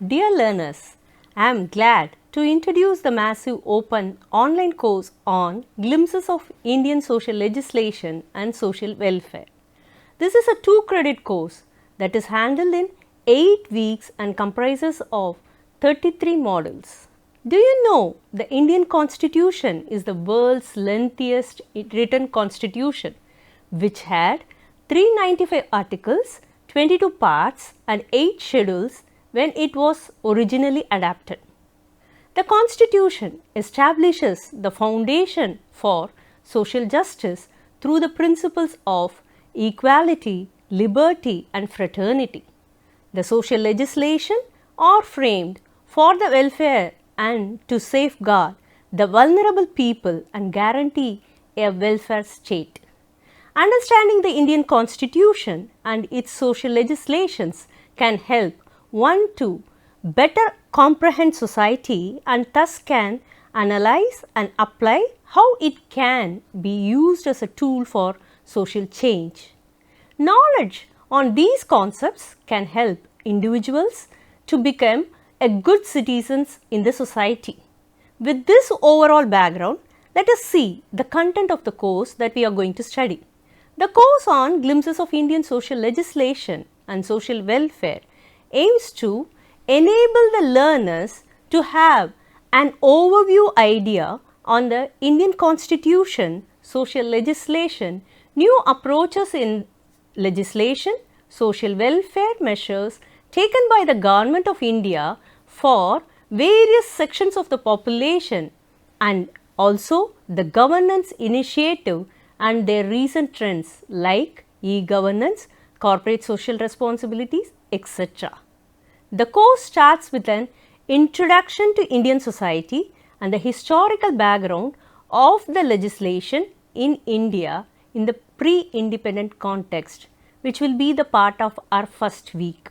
Dear learners, I am glad to introduce the massive open online course on Glimpses of Indian Social Legislation and Social Welfare. This is a 2-credit course that is handled in 8 weeks and comprises of 33 modules. Do you know the Indian Constitution is the world's lengthiest written constitution, which had 395 articles, 22 parts and 8 schedules when it was originally adopted. The Constitution establishes the foundation for social justice through the principles of equality, liberty and fraternity. The social legislation are framed for the welfare and to safeguard the vulnerable people and guarantee a welfare state. Understanding the Indian Constitution and its social legislations can help one to better comprehend society and thus can analyze and apply how it can be used as a tool for social change. Knowledge on these concepts can help individuals to become a good citizens in the society. With this overall background, let us see the content of the course that we are going to study. The course on Glimpses of Indian Social Legislation and Social Welfare aims to enable the learners to have an overview idea on the Indian Constitution, social legislation, new approaches in legislation, social welfare measures taken by the Government of India for various sections of the population and also the governance initiative and their recent trends like e-governance, corporate social responsibilities, etc. The course starts with an introduction to Indian society and the historical background of the legislation in India in the pre-independent context, which will be the part of our first week.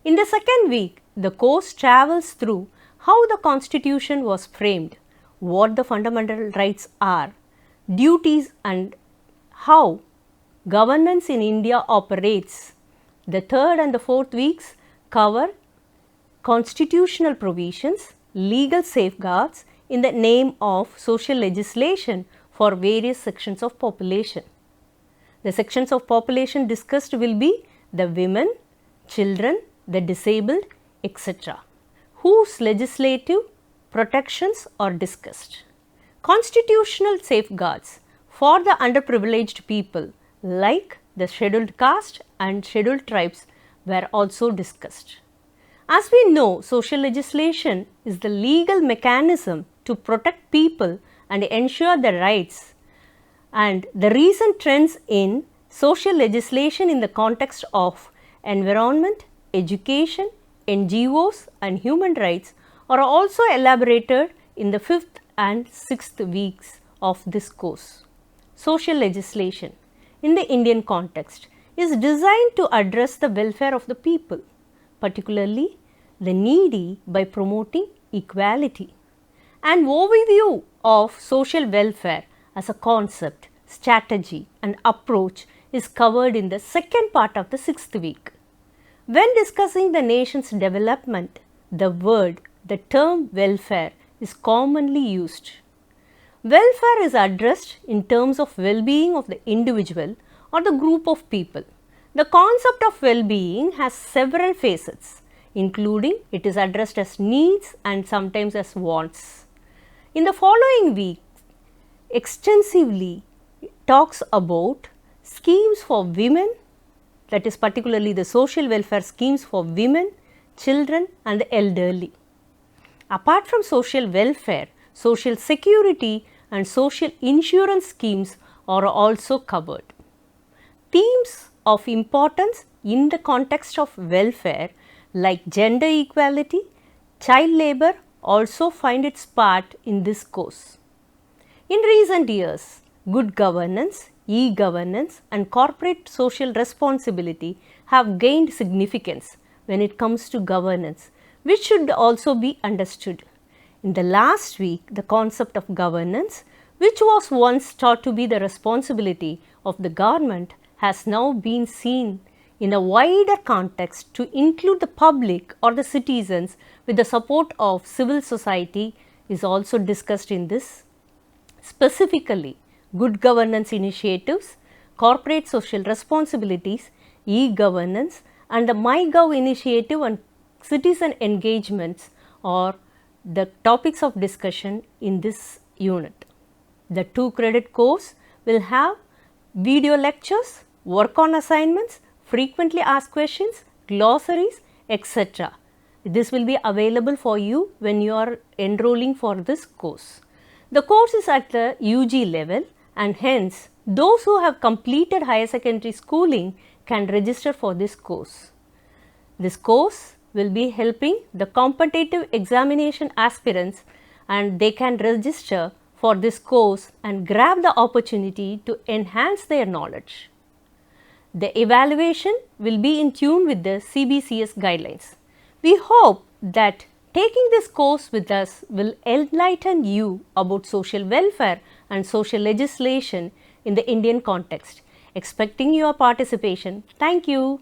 In the second week, the course travels through how the Constitution was framed, what the fundamental rights are, duties and how governance in India operates. The third and the fourth weeks cover constitutional provisions, legal safeguards in the name of social legislation for various sections of population. The sections of population discussed will be the women, children, the disabled, etc., whose legislative protections are discussed. Constitutional safeguards for the underprivileged people like the scheduled caste and scheduled tribes were also discussed. As we know, social legislation is the legal mechanism to protect people and ensure their rights, and the recent trends in social legislation in the context of environment, education, NGOs and human rights are also elaborated in the 5th and 6th weeks of this course. Social legislation in the Indian context is designed to address the welfare of the people, particularly the needy, by promoting equality. An overview of social welfare as a concept, strategy and approach is covered in the second part of the 6th week. When discussing the nation's development, the term welfare is commonly used. Welfare is addressed in terms of well-being of the individual or the group of people. The concept of well-being has several facets, including it is addressed as needs and sometimes as wants. In the following week, extensively talks about schemes for women, that is particularly the social welfare schemes for women, children and the elderly. Apart from social welfare, social security and social insurance schemes are also covered. Themes of importance in the context of welfare like gender equality, child labour also find its part in this course. In recent years, good governance, e-governance and corporate social responsibility have gained significance when it comes to governance, which should also be understood. In the last week, the concept of governance, which was once thought to be the responsibility of the government, has now been seen in a wider context to include the public or the citizens with the support of civil society is also discussed in this. Specifically, good governance initiatives, corporate social responsibilities, e-governance and the MyGov initiative and citizen engagements are the topics of discussion in this unit. The 2-credit course will have video lectures, work on assignments, frequently asked questions, glossaries, etc. This will be available for you when you are enrolling for this course. The course is at the UG level and hence those who have completed higher secondary schooling can register for this course. This course will be helping the competitive examination aspirants and they can register for this course and grab the opportunity to enhance their knowledge. The evaluation will be in tune with the CBCS guidelines. We hope that taking this course with us will enlighten you about social welfare and social legislation in the Indian context. Expecting your participation. Thank you.